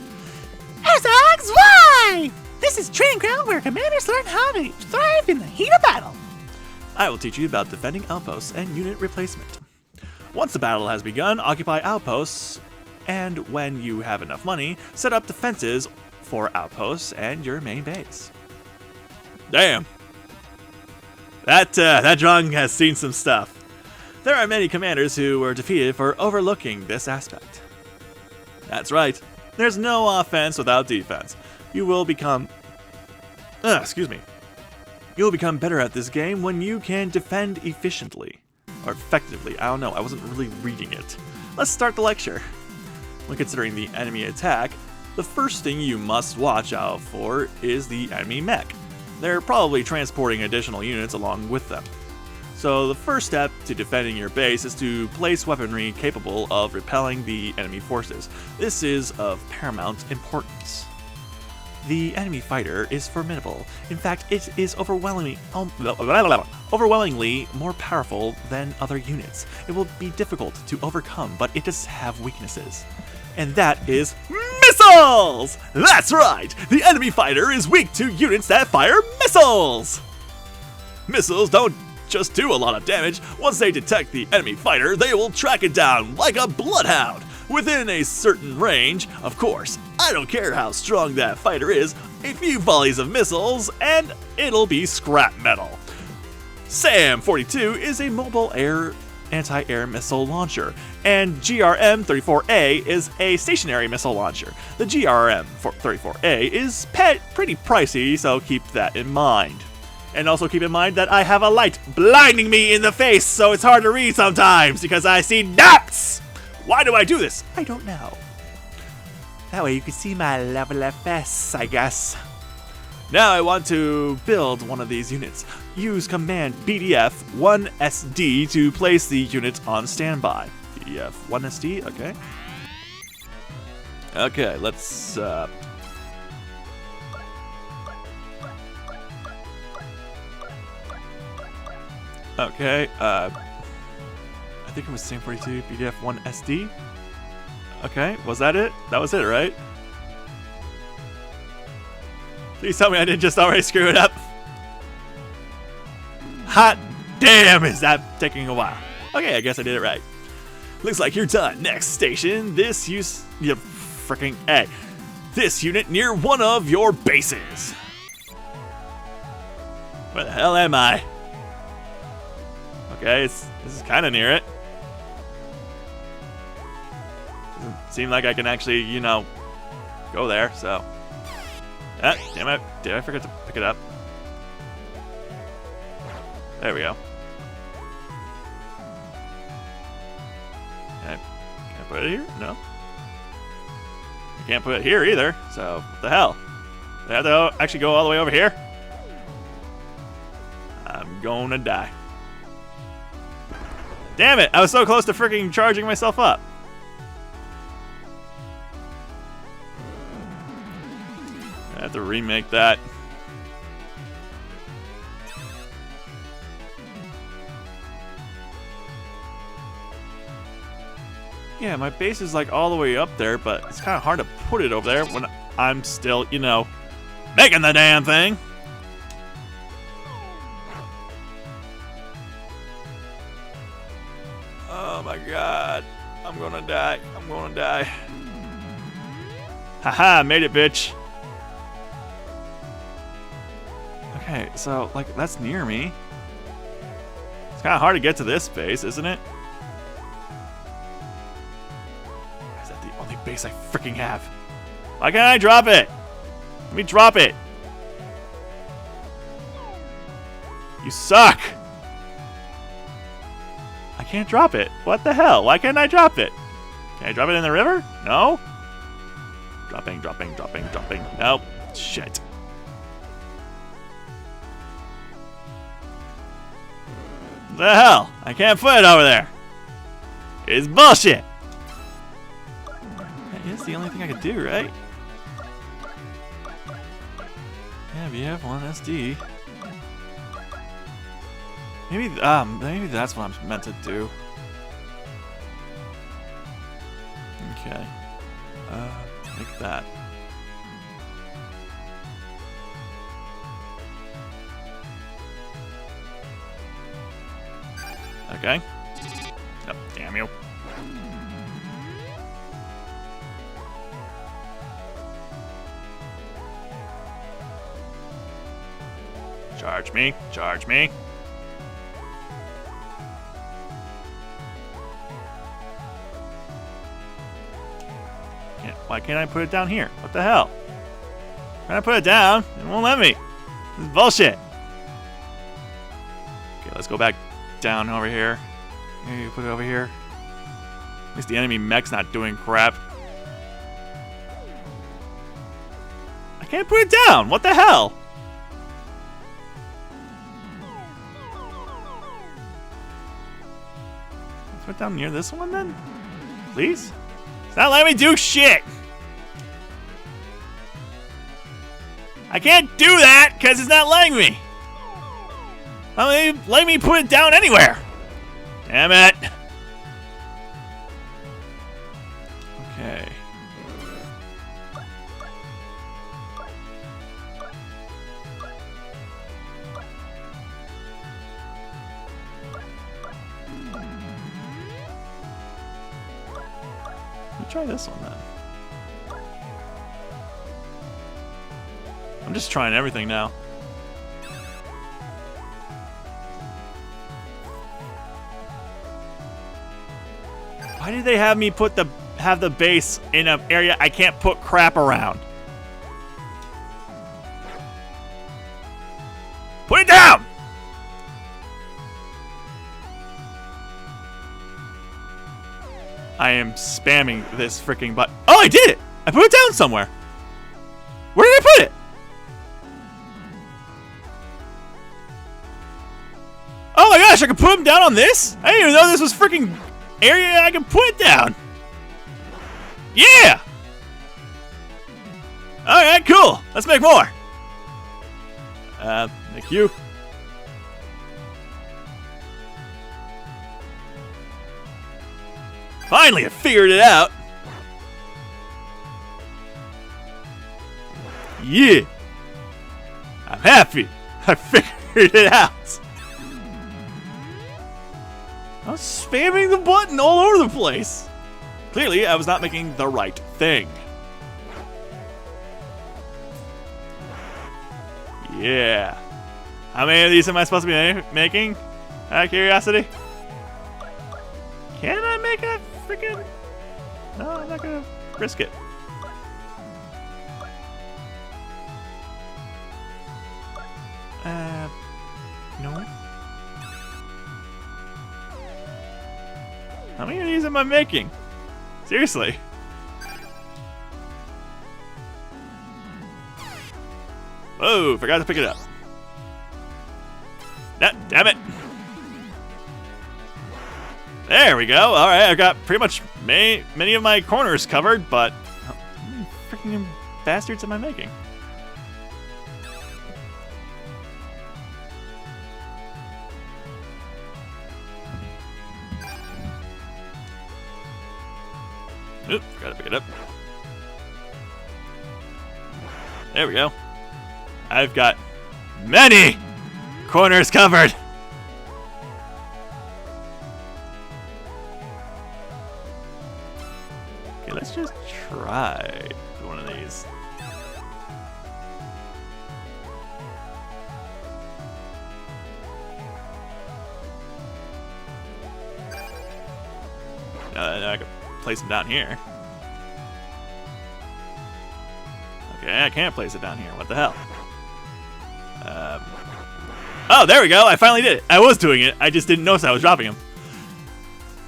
Herzog Zwei! This is training ground where commanders learn how to thrive in the heat of battle. I will teach you about defending outposts and unit replacement. Once the battle has begun, occupy outposts, and when you have enough money, set up defenses for outposts and your main base. Damn. That drawing has seen some stuff. There are many commanders who were defeated for overlooking this aspect. That's right. There's no offense without defense. You will become... You'll become better at this game when you can defend efficiently. Or effectively. I don't know. I wasn't really reading it. Let's start the lecture. When considering the enemy attack, the first thing you must watch out for is the enemy mech. They're probably transporting additional units along with them. So the first step to defending your base is to place weaponry capable of repelling the enemy forces. This is of paramount importance. The enemy fighter is formidable. In fact, it is overwhelmingly more powerful than other units. It will be difficult to overcome, but it does have weaknesses. And that is missiles! That's right! The enemy fighter is weak to units that fire missiles! Missiles don't just do a lot of damage. Once they detect the enemy fighter, they will track it down like a bloodhound. Within a certain range, of course. I don't care how strong that fighter is, a few volleys of missiles, and it'll be scrap metal. SAM-42 is a mobile anti-air missile launcher, and GRM-34A is a stationary missile launcher. The GRM-34A is pretty pricey, so keep that in mind. And also keep in mind that I have a light blinding me in the face, so it's hard to read sometimes because I see dots! Why do I do this? I don't know. That way you can see my level of face, I guess. Now I want to build one of these units. Use command BDF-1SD to place the unit on standby. BDF-1SD, okay. Okay, let's... Okay, I think it was SAM-42 BDF-1SD. Okay, was that it? That was it, right? Please tell me I didn't just already screw it up. Hot damn, is that taking a while? Okay, I guess I did it right. Looks like you're done. Next station, this unit near one of your bases. Where the hell am I? Okay, this is kind of near it. Doesn't seem like I can actually, go there, so. Ah, damn it. Did I forget to pick it up? There we go. Can I put it here? No. I can't put it here either, so what the hell? Do I have to actually go all the way over here? I'm gonna die. Damn it! I was so close to freaking charging myself up. I have to remake that. Yeah, my base is like all the way up there, but it's kind of hard to put it over there when I'm still, making the damn thing. Oh my god. I'm gonna die. I'm gonna die. Haha, made it, bitch. Okay, so, that's near me. It's kind of hard to get to this base, isn't it? Is that the only base I freaking have? Why can't I drop it? Let me drop it. You suck. I can't drop it. What the hell? Why can't I drop it? Can I drop it in the river? No? Dropping. Nope. Shit. The hell? I can't put it over there. It's bullshit. That is the only thing I could do, right? Yeah, BF-1SD. Maybe that's what I'm meant to do. Okay. Like that. Okay. Oh, damn you. Charge me. Charge me. Why can't I put it down here? What the hell? When I put it down, it won't let me. This is bullshit. Okay, let's go back down over here. Here, you put it over here. At least the enemy mech's not doing crap. I can't put it down. What the hell? Put it down near this one then? Please? It's not letting me do shit. I can't do that because it's not letting me. I mean, let me put it down anywhere. Damn it. Okay. Let me try this one then. I'm just trying everything now. Why did they have me have the base in an area I can't put crap around? Put it down! I am spamming this freaking button. Oh, I did it! I put it down somewhere. Where did I put it? Oh my gosh, I can put them down on this? I didn't even know this was freaking area I can put it down. Yeah! Alright, cool. Let's make more. Thank you. Finally, I figured it out. Yeah. I'm happy. I figured it out. I was spamming the button all over the place. Clearly, I was not making the right thing. Yeah. How many of these am I supposed to be making? Out of curiosity? Can I make a freaking... No, I'm not gonna risk it. No. How many of these am I making? Seriously. Whoa, forgot to pick it up. Nah, damn it. There we go. All right, I've got pretty much many of my corners covered, but how many freaking bastards am I making? Oop, gotta pick it up. There we go. I've got many corners covered. Okay, let's just try one of these. I can place them down here. Okay, I can't place it down here. What the hell? Oh, there we go. I finally did it. I was doing it. I just didn't notice I was dropping them.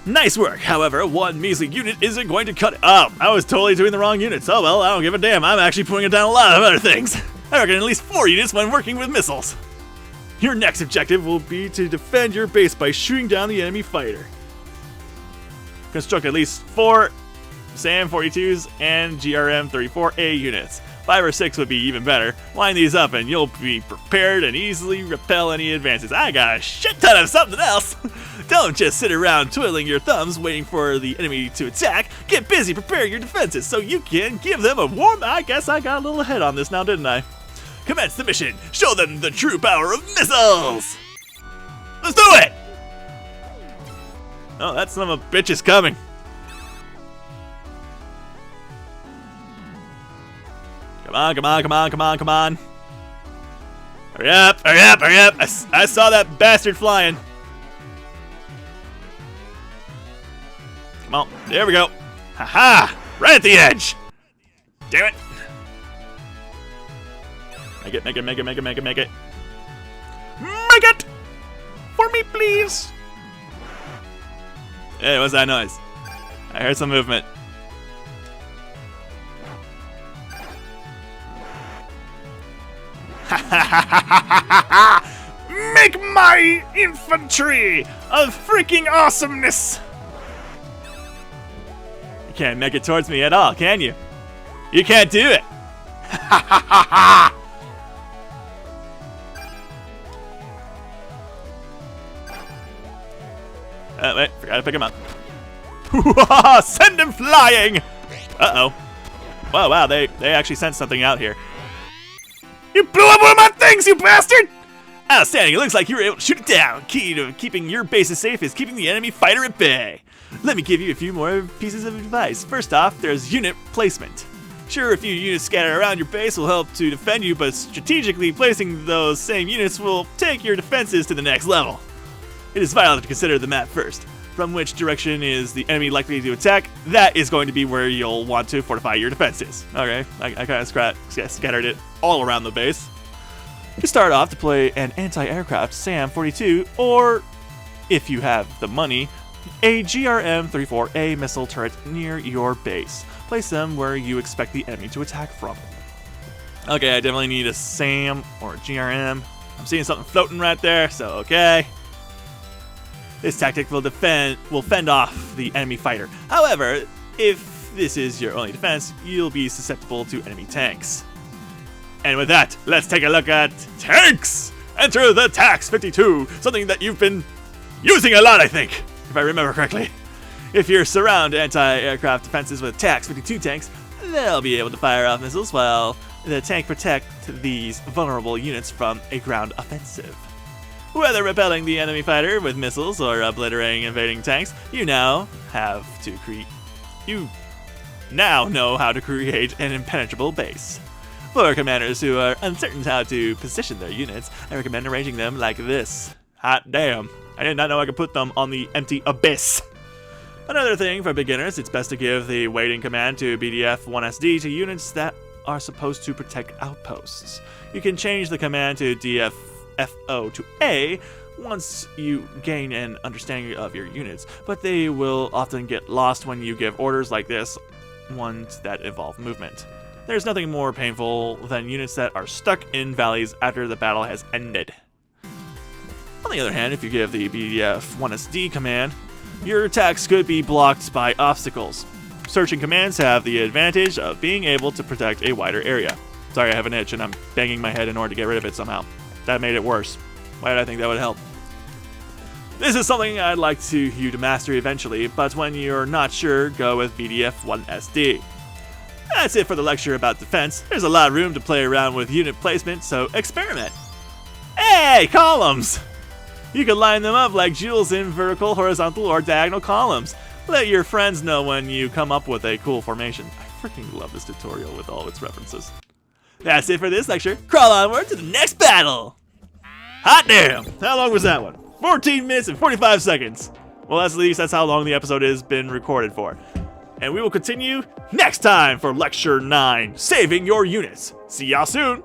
Nice work. However, one measly unit isn't going to cut it. Oh, I was totally doing the wrong units. Oh, well, I don't give a damn. I'm actually putting it down a lot of other things. I reckon at least 4 units when working with missiles. Your next objective will be to defend your base by shooting down the enemy fighter. Construct at least 4 SAM-42s and GRM-34A units. 5 or 6 would be even better. Line these up and you'll be prepared and easily repel any advances. I got a shit ton of something else. Don't just sit around twiddling your thumbs waiting for the enemy to attack. Get busy preparing your defenses so you can give them a warm... I guess I got a little ahead on this now, didn't I? Commence the mission. Show them the true power of missiles. Let's do it! Oh, that son of a bitch is coming. Come on, come on, come on, come on, come on. Hurry up, hurry up, hurry up. I saw that bastard flying. Come on, there we go. Haha, right at the edge. Damn it. Make it, make it, make it, make it, make it, make it. Make it! For me, please! Hey, what's that noise? I heard some movement. Make my infantry of freaking awesomeness! You can't make it towards me at all, can you? You can't do it! Wait, forgot to pick him up. Send him flying! Uh-oh. Whoa, wow, they actually sent something out here. You blew up one of my things, you bastard! Outstanding, it looks like you were able to shoot it down. Key to keeping your bases safe is keeping the enemy fighter at bay. Let me give you a few more pieces of advice. First off, there's unit placement. Sure, a few units scattered around your base will help to defend you, but strategically placing those same units will take your defenses to the next level. It is vital to consider the map first. From which direction is the enemy likely to attack? That is going to be where you'll want to fortify your defenses. Okay, I kind of scattered it all around the base. You start off to play an anti-aircraft SAM-42, or, if you have the money, a GRM-34A missile turret near your base. Place them where you expect the enemy to attack from. Okay, I definitely need a SAM or a GRM. I'm seeing something floating right there, so okay. This tactic will fend off the enemy fighter. However, if this is your only defense, you'll be susceptible to enemy tanks. And with that, let's take a look at tanks! Enter the TAX-52, something that you've been using a lot, I think, if I remember correctly. If you surround anti-aircraft defenses with TAX-52 tanks, they'll be able to fire off missiles while the tank protect these vulnerable units from a ground offensive. Whether repelling the enemy fighter with missiles or obliterating invading tanks, you now know how to create an impenetrable base. For commanders who are uncertain how to position their units, I recommend arranging them like this. Hot damn, I did not know I could put them on the empty abyss. Another thing for beginners, it's best to give the waiting command to BDF-1SD to units that are supposed to protect outposts. You can change the command to DFFO to A once you gain an understanding of your units, but they will often get lost when you give orders like this, ones that involve movement. There's nothing more painful than units that are stuck in valleys after the battle has ended. On the other hand, if you give the BDF-1SD command, your attacks could be blocked by obstacles. Searching commands have the advantage of being able to protect a wider area. Sorry, I have an itch and I'm banging my head in order to get rid of it somehow. That made it worse. Why did I think that would help? This is something I'd like you to master eventually, but when you're not sure, go with BDF-1SD. That's it for the lecture about defense. There's a lot of room to play around with unit placement, so experiment. Hey, columns! You can line them up like jewels in vertical, horizontal, or diagonal columns. Let your friends know when you come up with a cool formation. I freaking love this tutorial with all its references. That's it for this lecture. Crawl onward to the next battle! Hot damn! How long was that one? 14 minutes and 45 seconds. Well, at least that's how long the episode has been recorded for. And we will continue next time for Lecture 9, Saving Your Units. See y'all soon!